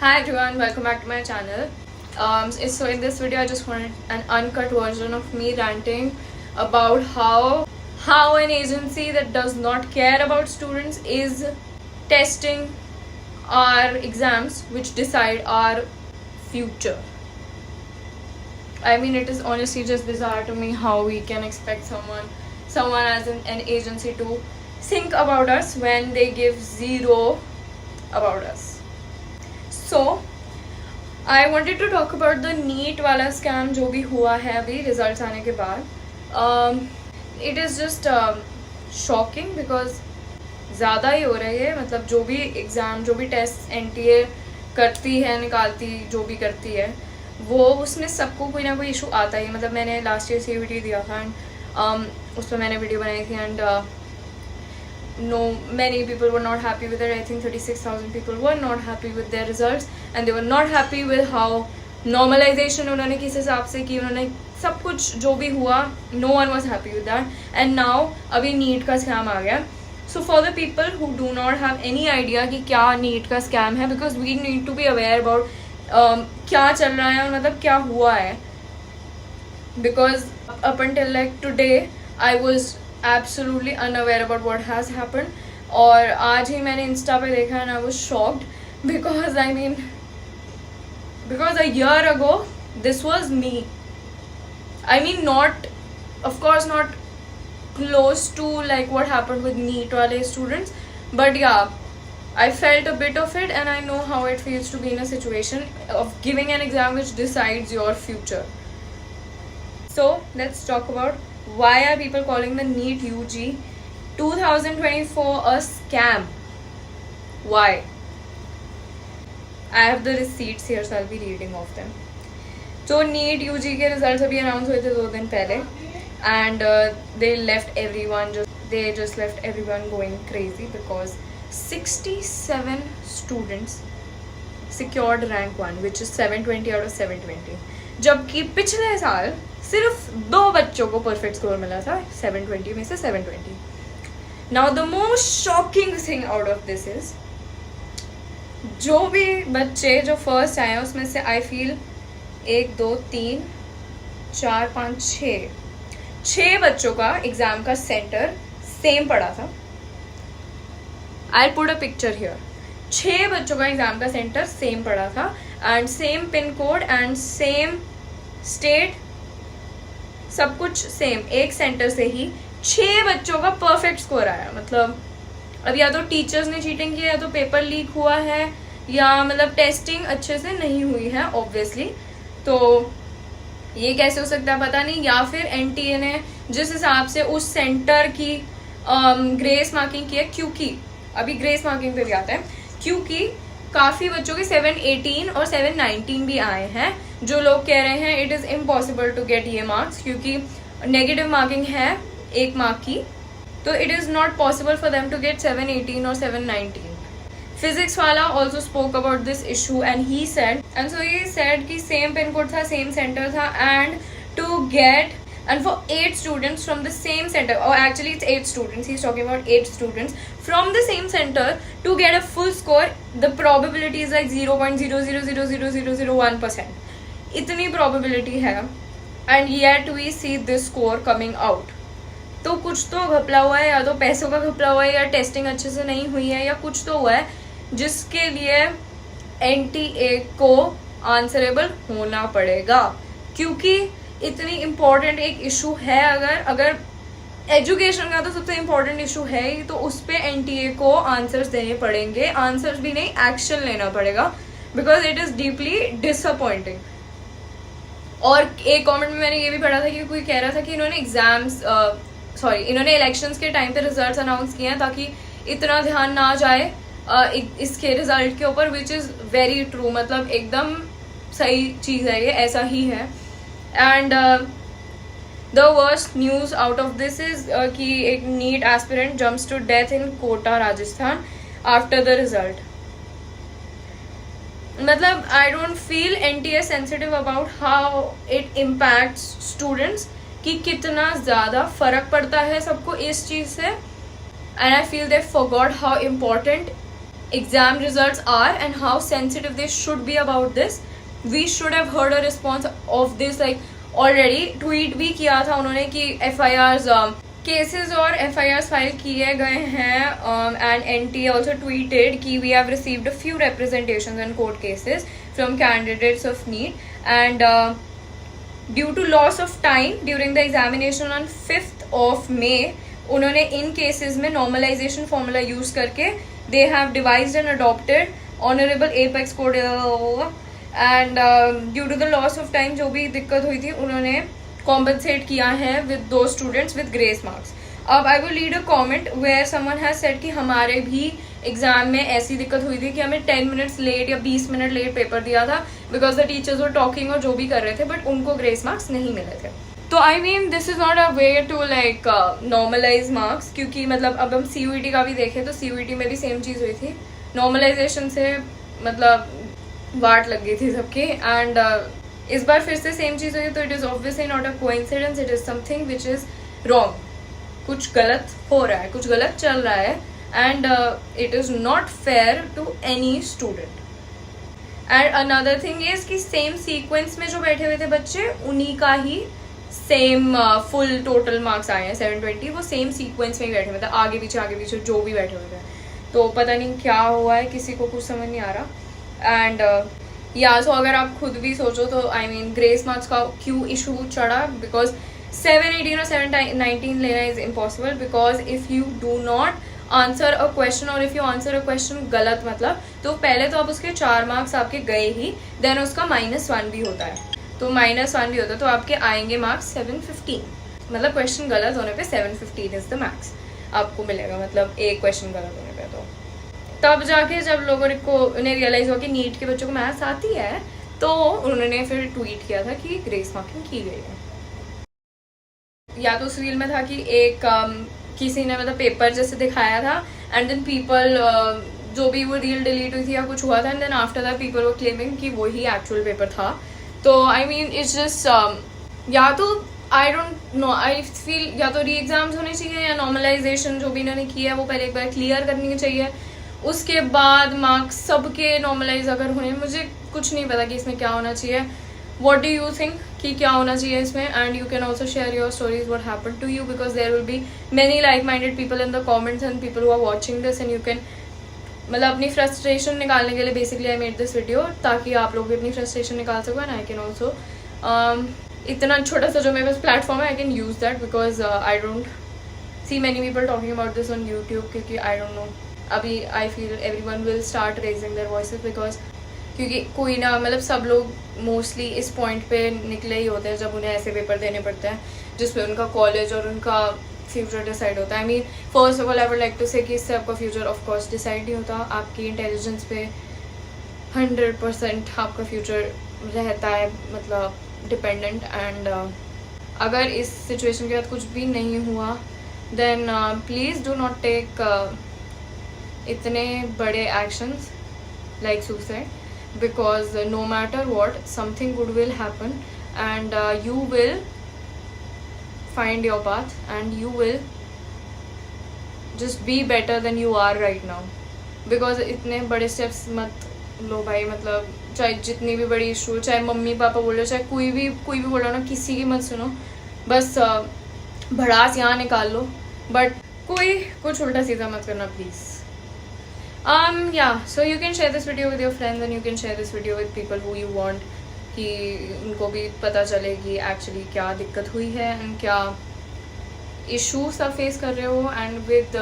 Hi everyone, welcome back to my channel. So in this video I just wanted an uncut version of me ranting about how an agency that does not care about students is testing our exams which decide our future. I mean, it is honestly just bizarre to me how we can expect someone as an agency to think about us when they give zero about us. So I wanted to talk about the NEET वाला scam जो भी हुआ है अभी results आने के बाद. It is just shocking because ज़्यादा ही हो रही है. मतलब जो भी एग्ज़ाम, जो भी टेस्ट NTA करती है, निकालती जो भी करती है, वो उसमें सबको कोई ना कोई इशू आता ही. मतलब मैंने लास्ट ईयर CUET दिया था एंड उस पर मैंने वीडियो बनाई थी and many people were not happy with it. I think 36,000 people were not happy with their results and they were not happy with how normalization उन्होंने किस हिसाब से की, उन्होंने सब कुछ जो भी हुआ, no one was happy with that. And now अभी NEET का स्कैम आ गया. So for the people who do not have any idea कि क्या NEET का स्कैम है, because we need to be aware about क्या चल रहा है और मतलब क्या हुआ है, because up until like today I was absolutely unaware about what has happened. और आज ही मैंने इंस्टा पे देखा and I was shocked because I mean, because a year ago this was me. I mean, not, of course not close to like what happened with NEET wale students, but yeah, I felt a bit of it and I know how it feels to be in a situation of giving an exam which decides your future. So let's talk about why are people calling the NEET UG 2024 a scam? Why? I have the receipts here, so I'll be reading off them. So NEET UG के results अभी announce हुए थे 2 दिन पहले and they just left everyone going crazy because 67 students secured rank 1, which is 720 out of 720. जबकि पिछले साल सिर्फ 2 बच्चों को परफेक्ट स्कोर मिला था 720 में से 720. Now the most shocking thing out of this is, जो भी बच्चे जो फर्स्ट आए उसमें से आई फील 1 2 3 4 5 6 बच्चों का एग्जाम का सेंटर सेम पड़ा था. I put a picture here. 6 बच्चों का एग्जाम का सेंटर सेम पड़ा था and same pin code and same state, सब कुछ सेम. एक सेंटर से ही 6 बच्चों का परफेक्ट स्कोर आया. मतलब अब या तो टीचर्स ने चीटिंग की, या तो पेपर लीक हुआ है, या मतलब टेस्टिंग अच्छे से नहीं हुई है ऑब्वियसली. तो ये कैसे हो सकता है पता नहीं, या फिर NTA ने जिस हिसाब से उस सेंटर की ग्रेस मार्किंग की है, क्योंकि अभी ग्रेस मार्किंग पे भी आता है, क्योंकि काफ़ी बच्चों के 718 और 719 भी आए हैं. जो लोग कह रहे हैं it is impossible to get ये मार्क्स क्योंकि नेगेटिव मार्किंग है 1 मार्क की, तो it is not possible for them to get 718 और 719. Physics Wallah also spoke about this issue and he said कि सेम पिन कोड था, सेम सेंटर था and to get and for 8 students from the same center, or actually it's 8 students, he's talking about 8 students from the same center to get a full score, the probability is like 0.00000001%. इतनी probability है and yet we see this score coming out. तो कुछ तो घपला हुआ है, या तो पैसों का घपला हुआ है, या टेस्टिंग अच्छे से नहीं हुई है, या कुछ तो हुआ है जिसके लिए NTA को आंसरेबल होना पड़ेगा. क्योंकि इतनी इम्पोर्टेंट एक इशू है, अगर एजुकेशन का तो सबसे इम्पोर्टेंट इशू है ही, तो उस पर NTA को आंसर्स देने पड़ेंगे. आंसर्स भी नहीं, एक्शन लेना पड़ेगा, because it is deeply disappointing. और एक कमेंट में मैंने ये भी पढ़ा था कि कोई कह रहा था कि इन्होंने इलेक्शंस के टाइम पे रिजल्ट्स अनाउंस किए हैं ताकि इतना ध्यान ना जाए इसके रिजल्ट के ऊपर, विच इज़ वेरी ट्रू. मतलब एकदम सही चीज़ है ये, ऐसा ही है. And the worst news out of this is कि एक NEET aspirant jumps to death in Kota, Rajasthan after the result. मतलब I don't feel NTA sensitive about how it impacts students, कि कितना ज़्यादा फ़र्क पड़ता है सबको इस चीज़ से. And I feel they forgot how important exam results are and how sensitive they should be about this. We should have heard a response of this like already. Tweet भी किया था उन्होंने कि FIRs cases और FIRs file किए गए हैं, and NTA also tweeted कि we have received a few representations and court cases from candidates of NEET, and due to loss of time during the examination on 5th of May, उन्होंने इन cases में normalization formula use करके they have devised and adopted honourable apex court, and due to the loss of time जो भी दिक्कत हुई थी उन्होंने कॉम्पनसेट किया है विद दो स्टूडेंट्स विद ग्रेस मार्क्स. अब I will read a comment where someone has said कि हमारे भी एग्जाम में ऐसी दिक्कत हुई थी कि हमें 10 मिनट्स लेट या 20 मिनट लेट पेपर दिया था because the teachers were talking और जो भी कर रहे थे, बट उनको ग्रेस मार्क्स नहीं मिले थे. तो I mean this is not a way to like normalize marks, क्योंकि मतलब अब हम CUET का भी देखें तो CUET में भी सेम चीज़ हुई थी. नॉर्मलाइजेशन से मतलब वाट लग गई थी सबकी, एंड इस बार फिर से सेम चीज़ हुई. तो it is obviously not a coincidence, it is something which is wrong. कुछ गलत हो रहा है, कुछ गलत चल रहा है, and it is not fair to any student. And another thing is कि सेम सीक्वेंस में जो बैठे हुए थे बच्चे उन्हीं का ही सेम फुल टोटल मार्क्स आए हैं 720. वो सेम सीक्वेंस में ही बैठे हुए थे, आगे पीछे जो भी बैठे हुए थे. तो पता नहीं क्या हुआ है, किसी को कुछ समझ नहीं आ रहा. एंड या सो अगर आप खुद भी सोचो तो आई मीन ग्रेस मार्क्स का क्यों इशू चढ़ा, बिकॉज 718 और 719 लेना is impossible. Because if you do not answer a question और if you answer a question गलत मतलब तो पहले तो आप उसके 4 मार्क्स आपके गए ही, देन उसका -1 भी होता है. तो -1 भी होता है तो आपके आएंगे मार्क्स 715. मतलब क्वेश्चन गलत होने पे 715 इज द मैक्स आपको मिलेगा, मतलब एक क्वेश्चन गलत होने पे. तो तब जाके जब लोगों को उन्हें रियलाइज हुआ कि नीट के बच्चों को मैथ्स आती है तो उन्होंने फिर ट्वीट किया था कि ग्रेस मार्किंग की गई है. या तो उस रील में था कि एक किसी ने मतलब पेपर जैसे दिखाया था एंड देन पीपल जो भी वो रील डिलीट हुई थी या कुछ हुआ था, and then after that people वो क्लेमिंग कि वो ही एक्चुअल पेपर था. तो आई मीन इट्स जस्ट या तो I don't know, I feel या तो री एग्जाम्स होने चाहिए या नॉर्मलाइजेशन जो भी इन्होंने किया है वो पहले एक बार क्लियर करनी चाहिए, उसके बाद मार्क्स सबके नॉर्मलाइज अगर होने. मुझे कुछ नहीं पता कि इसमें क्या होना चाहिए. What do you think कि क्या होना चाहिए इसमें? And you can also share your stories what happened to you, because there will be many like-minded people in the comments and people who are watching this, and you can मतलब अपनी frustration निकालने के लिए basically I made this video ताकि आप लोग भी अपनी frustration निकाल सको. And I can also इतना छोटा सा जो मेरे पास प्लेटफॉर्म है I can use that because I don't see many people talking about this on YouTube, क्योंकि I don't know अभी I feel everyone will start raising their voices because क्योंकि कोई ना मतलब सब लोग मोस्टली इस पॉइंट पे निकले ही होते हैं जब उन्हें ऐसे पेपर देने पड़ते हैं जिसपे उनका कॉलेज और उनका फ्यूचर डिसाइड होता है. I mean first of all I would like to say कि इससे आपका फ्यूचर ऑफ कोर्स डिसाइड नहीं होता, आपकी इंटेलिजेंस पे 100% आपका फ्यूचर रहता है मतलब डिपेंडेंट. एंड अगर इस सिचुएशन के बाद कुछ भी नहीं हुआ then please do not take इतने बड़े actions like suicide, because no matter what something good will happen, and you will find your path and you will just be better than you are right now. because इतने बड़े steps मत लो भाई, मतलब चाहे जितनी भी बड़ी इशू, चाहे मम्मी पापा बोलो, चाहे कोई भी बोलो ना, किसी की मत सुनो, बस भड़ास यहाँ निकाल लो, बट कोई कुछ उल्टा सीधा मत करना please. Yeah, so you can share this video with your friends and you can share this video with people who you want कि उनको भी पता चले कि एक्चुअली क्या दिक्कत हुई है एंड क्या इशूज आप फेस कर रहे हो. And with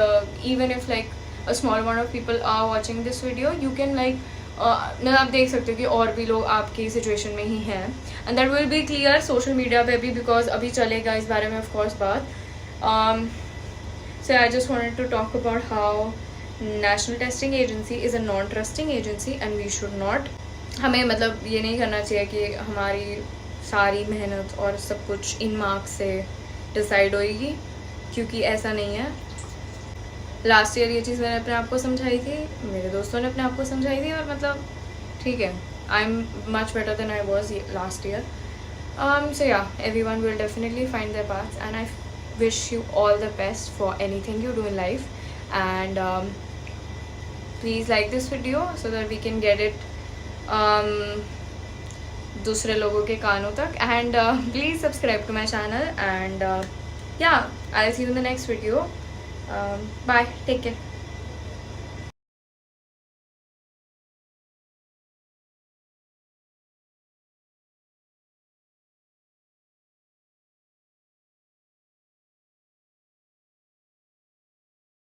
even if like a small amount of people are watching this video, you can like आप देख सकते हो कि और भी लोग आपकी सिचुएशन में ही हैं, and that will be clear social media पे भी, बिकॉज अभी चलेगा इस बारे में ऑफ कोर्स बात. So I just wanted to talk about how National Testing Agency is a non trusting agency and we should not. हमें मतलब ये नहीं करना चाहिए कि हमारी सारी मेहनत और सब कुछ इन मार्क्स से डिसाइड होएगी, क्योंकि ऐसा नहीं है. लास्ट ईयर ये चीज़ मैंने अपने आप को समझाई थी, मेरे दोस्तों ने अपने आप को समझाई थी, और मतलब ठीक है, I am much better than I was last year. So yeah, everyone will definitely find their paths and I wish you all the best for anything you do in life. And please like this video so that we can get it दूसरे लोगों के कानों तक. And please subscribe to my channel. And yeah, I'll see you in the next video. Bye. Take care.